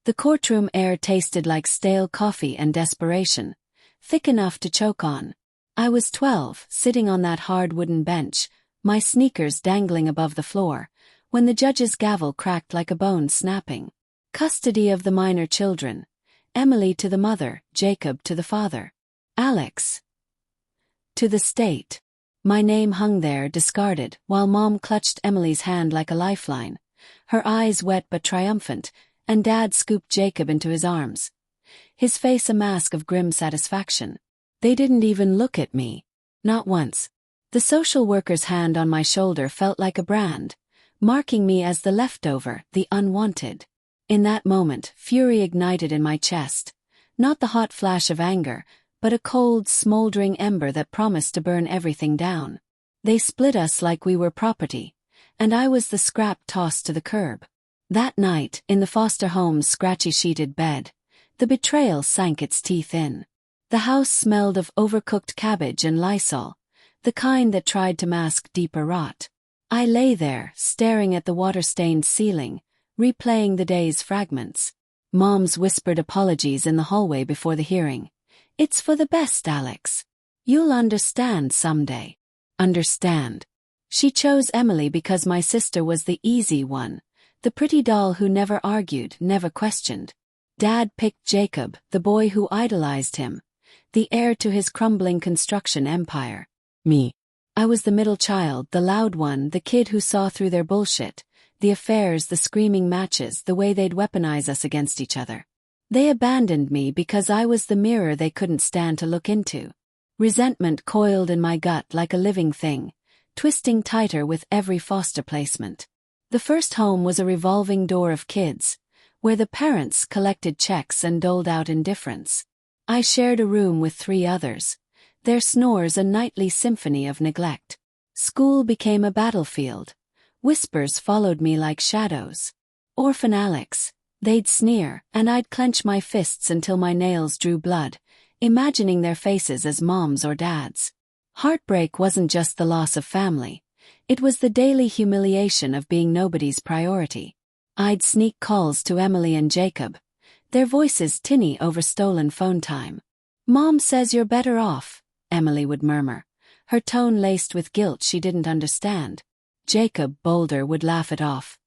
The courtroom air tasted like stale coffee and desperation, thick enough to choke on. I was 12, sitting on that hard wooden bench, my sneakers dangling above the floor, when the judge's gavel cracked like a bone snapping. Custody of the minor children. Emily to the mother, Jacob to the father. Alex to the state. My name hung there, discarded, while Mom clutched Emily's hand like a lifeline, her eyes wet but triumphant, and Dad scooped Jacob into his arms, his face a mask of grim satisfaction. They didn't even look at me. Not once. The social worker's hand on my shoulder felt like a brand, marking me as the leftover, the unwanted. In that moment, fury ignited in my chest. Not the hot flash of anger, but a cold, smoldering ember that promised to burn everything down. They split us like we were property, and I was the scrap tossed to the curb. That night, in the foster home's scratchy sheeted bed, the betrayal sank its teeth in. The house smelled of overcooked cabbage and Lysol, the kind that tried to mask deeper rot. I lay there, staring at the water-stained ceiling, replaying the day's fragments. Mom's whispered apologies in the hallway before the hearing. "It's for the best, Alex. You'll understand someday." Understand. She chose Emily because my sister was the easy one, the pretty doll who never argued, never questioned. Dad picked Jacob, the boy who idolized him, the heir to his crumbling construction empire. Me. I was the middle child, the loud one, the kid who saw through their bullshit, the affairs, the screaming matches, the way they'd weaponize us against each other. They abandoned me because I was the mirror they couldn't stand to look into. Resentment coiled in my gut like a living thing, twisting tighter with every foster placement. The first home was a revolving door of kids, where the parents collected checks and doled out indifference. I shared a room with 3 others, their snores a nightly symphony of neglect. School became a battlefield. Whispers followed me like shadows. "Orphan Alex," they'd sneer, and I'd clench my fists until my nails drew blood, imagining their faces as Mom's or Dad's. Heartbreak wasn't just the loss of family. It was the daily humiliation of being nobody's priority. I'd sneak calls to Emily and Jacob, their voices tinny over stolen phone time. "Mom says you're better off," Emily would murmur, her tone laced with guilt she didn't understand. Jacob, bolder, would laugh it off.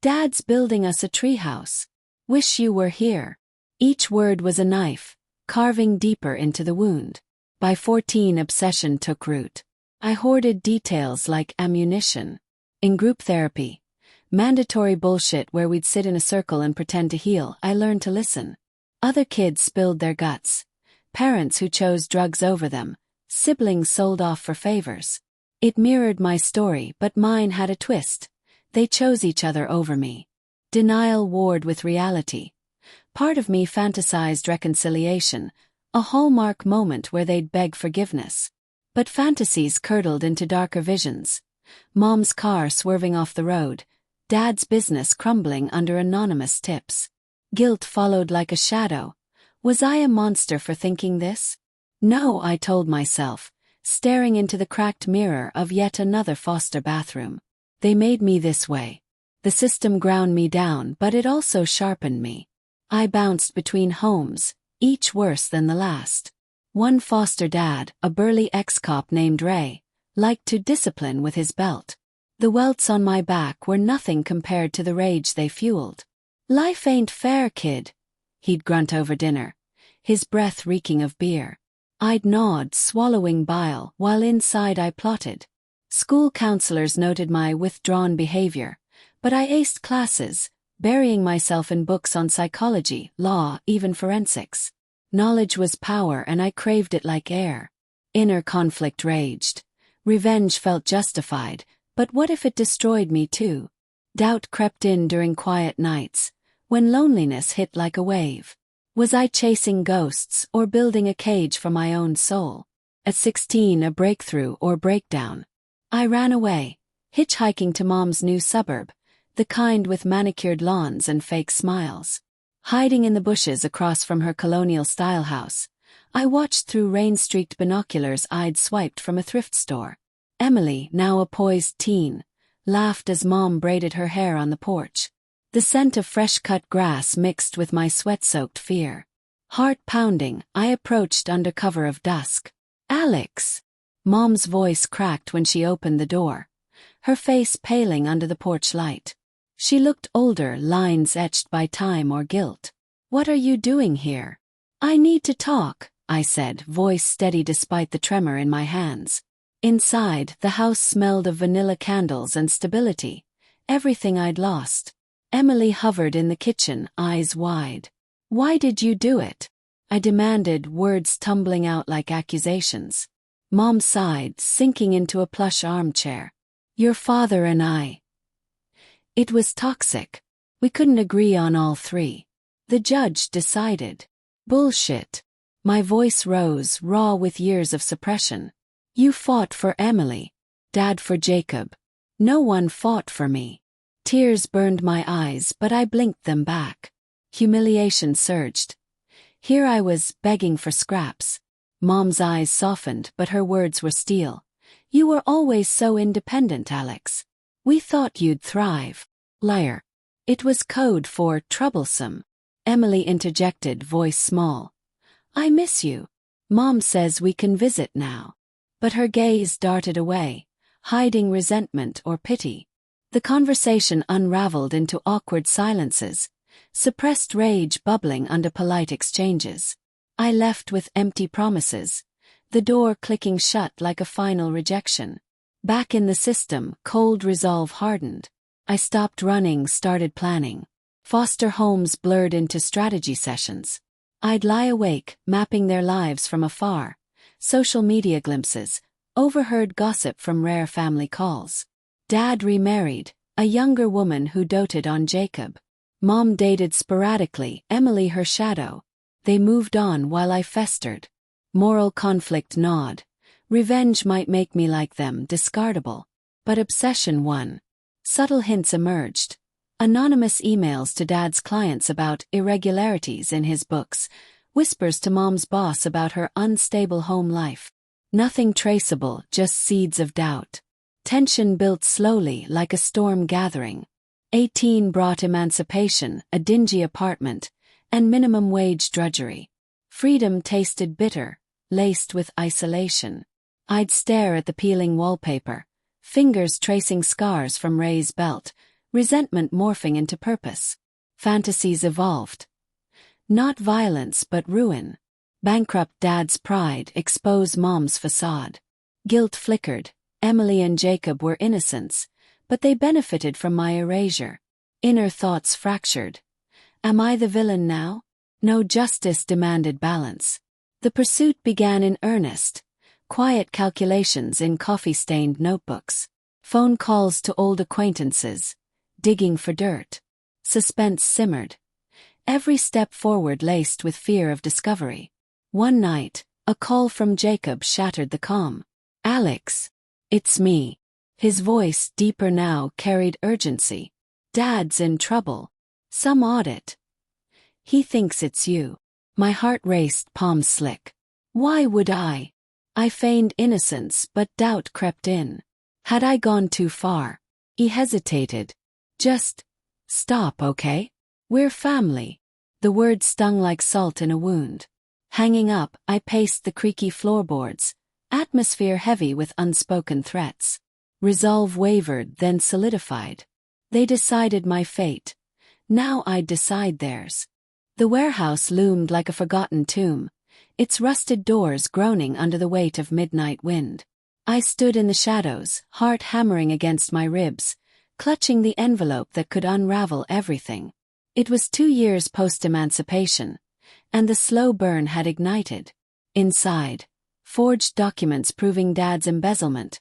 "Dad's building us a treehouse. Wish you were here." Each word was a knife, carving deeper into the wound. By 14, obsession took root. I hoarded details like ammunition. In group therapy, mandatory bullshit where we'd sit in a circle and pretend to heal, I learned to listen. Other kids spilled their guts. Parents who chose drugs over them. Siblings sold off for favors. It mirrored my story, but mine had a twist. They chose each other over me. Denial warred with reality. Part of me fantasized reconciliation, a hallmark moment where they'd beg forgiveness. But fantasies curdled into darker visions. Mom's car swerving off the road, Dad's business crumbling under anonymous tips. Guilt followed like a shadow. Was I a monster for thinking this? No, I told myself, staring into the cracked mirror of yet another foster bathroom. They made me this way. The system ground me down, but it also sharpened me. I bounced between homes, each worse than the last. One foster dad, a burly ex-cop named Ray, liked to discipline with his belt. The welts on my back were nothing compared to the rage they fueled. "Life ain't fair, kid," he'd grunt over dinner, his breath reeking of beer. I'd nod, swallowing bile, while inside I plotted. School counselors noted my withdrawn behavior, but I aced classes, burying myself in books on psychology, law, even forensics. Knowledge was power and I craved it like air. Inner conflict raged. Revenge felt justified, but what if it destroyed me too? Doubt crept in during quiet nights, when loneliness hit like a wave. Was I chasing ghosts or building a cage for my own soul? At 16, a breakthrough or breakdown. I ran away, hitchhiking to Mom's new suburb, the kind with manicured lawns and fake smiles. Hiding in the bushes across from her colonial-style house, I watched through rain-streaked binoculars I'd swiped from a thrift store. Emily, now a poised teen, laughed as Mom braided her hair on the porch. The scent of fresh-cut grass mixed with my sweat-soaked fear. Heart pounding, I approached under cover of dusk. "Alex!" Mom's voice cracked when she opened the door, her face paling under the porch light. She looked older, lines etched by time or guilt. "What are you doing here?" "I need to talk," I said, voice steady despite the tremor in my hands. Inside, the house smelled of vanilla candles and stability, everything I'd lost. Emily hovered in the kitchen, eyes wide. "Why did you do it?" I demanded, words tumbling out like accusations. Mom sighed, sinking into a plush armchair. "Your father and I. It was toxic. We couldn't agree on all three. The judge decided." "Bullshit." My voice rose, raw with years of suppression. "You fought for Emily. Dad for Jacob. No one fought for me." Tears burned my eyes, but I blinked them back. Humiliation surged. Here I was, begging for scraps. Mom's eyes softened, but her words were steel. "You were always so independent, Alex. We thought you'd thrive." "Liar." It was code for troublesome. Emily interjected, voice small. "I miss you. Mom says we can visit now." But her gaze darted away, hiding resentment or pity. The conversation unraveled into awkward silences, suppressed rage bubbling under polite exchanges. I left with empty promises, the door clicking shut like a final rejection. Back in the system, cold resolve hardened. I stopped running, started planning. Foster homes blurred into strategy sessions. I'd lie awake, mapping their lives from afar, social media glimpses, overheard gossip from rare family calls. Dad remarried, a younger woman who doted on Jacob. Mom dated sporadically, Emily her shadow. They moved on while I festered. Moral conflict gnawed. Revenge might make me like them, discardable. But obsession won. Subtle hints emerged. Anonymous emails to Dad's clients about irregularities in his books, whispers to Mom's boss about her unstable home life. Nothing traceable, just seeds of doubt. Tension built slowly, like a storm gathering. 18 brought emancipation, a dingy apartment, and minimum wage drudgery. Freedom tasted bitter, laced with isolation. I'd stare at the peeling wallpaper, fingers tracing scars from Ray's belt, resentment morphing into purpose. Fantasies evolved. Not violence but ruin. Bankrupt Dad's pride, expose Mom's facade. Guilt flickered. Emily and Jacob were innocents, but they benefited from my erasure. Inner thoughts fractured. Am I the villain now? No, justice demanded balance. The pursuit began in earnest. Quiet calculations in coffee-stained notebooks. Phone calls to old acquaintances. Digging for dirt. Suspense simmered. Every step forward laced with fear of discovery. One night, a call from Jacob shattered the calm. "Alex. It's me." His voice, deeper now, carried urgency. "Dad's in trouble. Some audit. He thinks it's you." My heart raced, palms slick. Why would I? I feigned innocence, but doubt crept in. Had I gone too far? He hesitated. "Just stop, okay? We're family." The words stung like salt in a wound. Hanging up, I paced the creaky floorboards, atmosphere heavy with unspoken threats. Resolve wavered, then solidified. They decided my fate. Now I'd decide theirs. The warehouse loomed like a forgotten tomb, its rusted doors groaning under the weight of midnight wind. I stood in the shadows, heart hammering against my ribs, clutching the envelope that could unravel everything. It was 2 years post-emancipation, and the slow burn had ignited. Inside, forged documents proving Dad's embezzlement,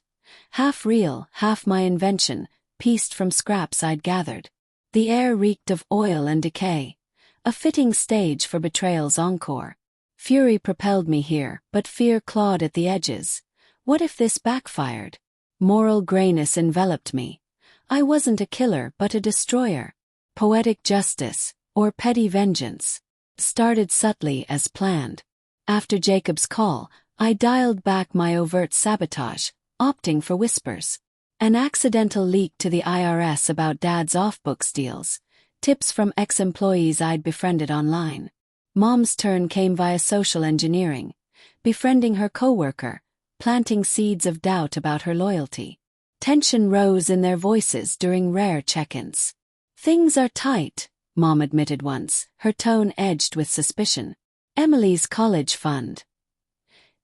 half real, half my invention, pieced from scraps I'd gathered. The air reeked of oil and decay, a fitting stage for betrayal's encore. Fury propelled me here, but fear clawed at the edges. What if this backfired? Moral grayness enveloped me. I wasn't a killer but a destroyer. Poetic justice, or petty vengeance, started subtly as planned. After Jacob's call, I dialed back my overt sabotage, opting for whispers. An accidental leak to the IRS about Dad's off-books deals, Tips from ex-employees I'd befriended online. Mom's turn came via social engineering, befriending her coworker, planting seeds of doubt about her loyalty. Tension rose in their voices during rare check-ins. "Things are tight," Mom admitted once, her tone edged with suspicion. "Emily's college fund.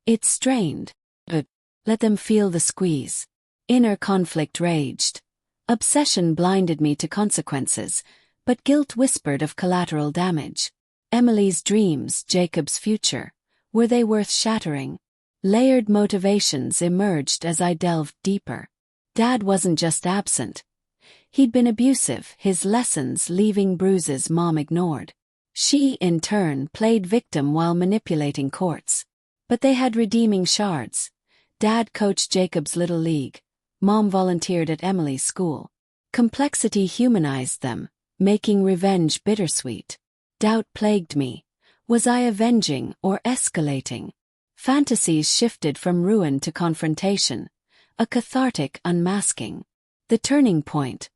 It's strained. But let them feel the squeeze." Inner conflict raged. Obsession blinded me to consequences, but guilt whispered of collateral damage. Emily's dreams, Jacob's future. Were they worth shattering? Layered motivations emerged as I delved deeper. Dad wasn't just absent. He'd been abusive, his lessons leaving bruises Mom ignored. She, in turn, played victim while manipulating courts. But they had redeeming shards. Dad coached Jacob's little league. Mom volunteered at Emily's school. Complexity humanized them, making revenge bittersweet. Doubt plagued me. Was I avenging or escalating? Fantasies shifted from ruin to confrontation, a cathartic unmasking. The turning point.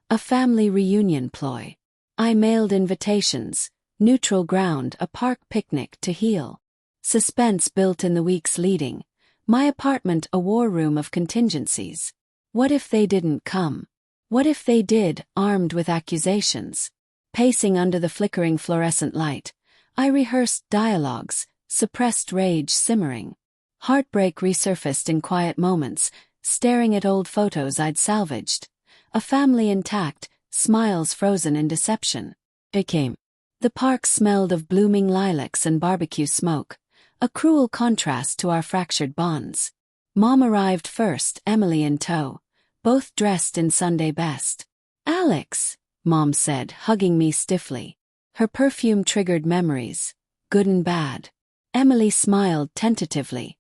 A family reunion ploy. I mailed invitations, neutral ground, a park picnic to heal. Suspense built in the weeks leading. My apartment a war room of contingencies. What if they didn't come? What if they did, armed with accusations? Pacing under the flickering fluorescent light, I rehearsed dialogues, suppressed rage simmering. Heartbreak resurfaced in quiet moments, staring at old photos I'd salvaged. A family intact, smiles frozen in deception. It came. The park smelled of blooming lilacs and barbecue smoke, a cruel contrast to our fractured bonds. Mom arrived first, Emily in tow, both dressed in Sunday best. "Alex," Mom said, hugging me stiffly. Her perfume triggered memories, good and bad. Emily smiled tentatively,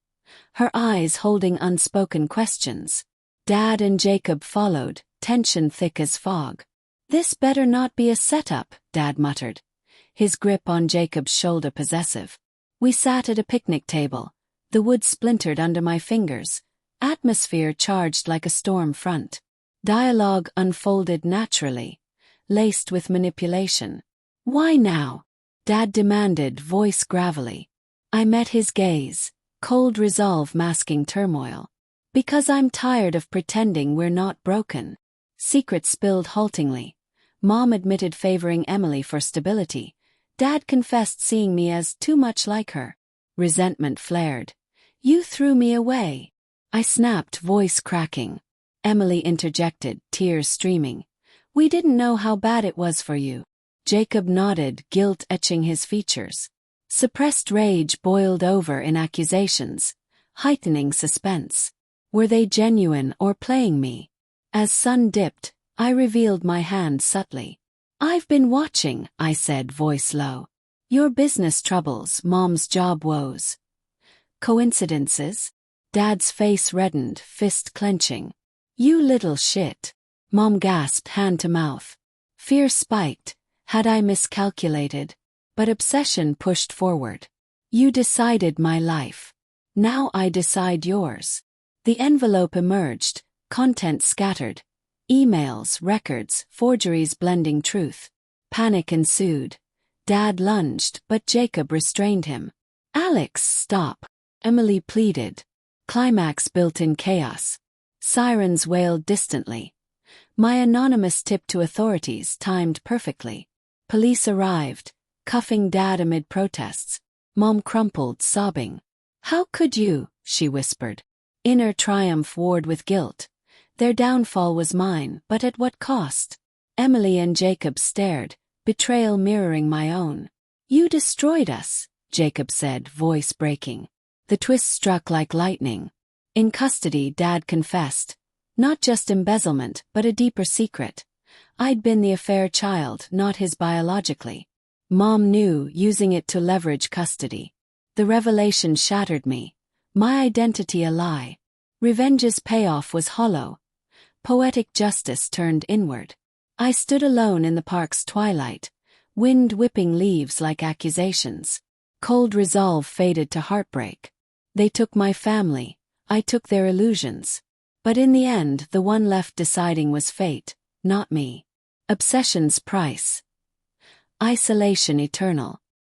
her eyes holding unspoken questions. Dad and Jacob followed, tension thick as fog. "This better not be a setup," Dad muttered, his grip on Jacob's shoulder possessive. We sat at a picnic table, the wood splintered under my fingers, atmosphere charged like a storm front. Dialogue unfolded naturally, laced with manipulation. "Why now?" Dad demanded, voice gravelly. I met his gaze, cold resolve masking turmoil. "Because I'm tired of pretending we're not broken." Secrets spilled haltingly. Mom admitted favoring Emily for stability. Dad confessed seeing me as too much like her. Resentment flared. "You threw me away." I snapped, voice cracking. Emily interjected, tears streaming. "We didn't know how bad it was for you." Jacob nodded, guilt etching his features. Suppressed rage boiled over in accusations, heightening suspense. Were they genuine or playing me? As sun dipped, I revealed my hand subtly. "I've been watching," I said, voice low. "Your business troubles, Mom's job woes. Coincidences?" Dad's face reddened, fist clenching. "You little shit." Mom gasped, hand to mouth. Fear spiked. Had I miscalculated? But obsession pushed forward. "You decided my life. Now I decide yours." The envelope emerged, content scattered. Emails, records, forgeries blending truth. Panic ensued. Dad lunged, but Jacob restrained him. "Alex, stop," Emily pleaded. Climax built in chaos. Sirens wailed distantly. My anonymous tip to authorities timed perfectly. Police arrived, cuffing Dad amid protests. Mom crumpled, sobbing. "How could you?" she whispered. Inner triumph warred with guilt. Their downfall was mine, but at what cost? Emily and Jacob stared, betrayal mirroring my own. "You destroyed us," Jacob said, voice breaking. The twist struck like lightning. In custody, Dad confessed. Not just embezzlement, but a deeper secret. I'd been the affair child, not his biologically. Mom knew, using it to leverage custody. The revelation shattered me. My identity a lie. Revenge's payoff was hollow. Poetic justice turned inward. I stood alone in the park's twilight, wind whipping leaves like accusations. Cold resolve faded to heartbreak. They took my family, I took their illusions. But in the end, the one left deciding was fate, not me. Obsession's price. Isolation eternal.